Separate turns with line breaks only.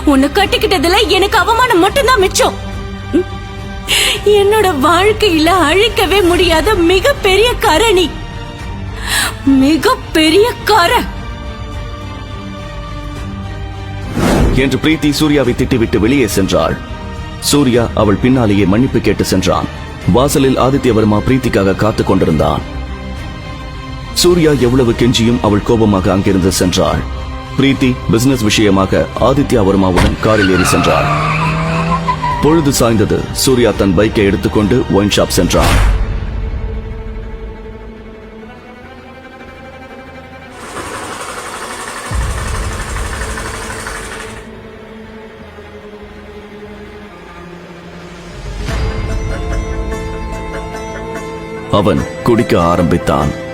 உன்னை கட்டிக்கிட்டதுல எனக்கு அவமானம் மட்டும்தான் மிச்சம். என்னோட வாழ்க்கையில அழிக்கவே முடியாத மிகப்பெரிய கரணி, மிகப்பெரிய கர
என்று பிரீத்தி சூர்யாவை திட்டிவிட்டு வெளியே சென்றாள். சூர்யா அவள் பின்னாலேயே மன்னிப்பு கேட்டு சென்றான். வாசலில் ஆதித்யவர்மா பிரீத்திக்காக காத்துக் கொண்டிருந்தான். சூர்யா எவ்வளவு கெஞ்சியும் அவள் கோபமாக அங்கிருந்து சென்றாள். பிரீத்தி பிசினஸ் விஷயமாக ஆதித்யவர்மாவுடன் காரில் ஏறி சென்றாள். பொழுது சாய்ந்தது. சூர்யா தன் பைக்கை எடுத்துக்கொண்டு ஒயின் ஷாப் சென்றான். அவன் குடிக்க ஆரம்பித்தான்.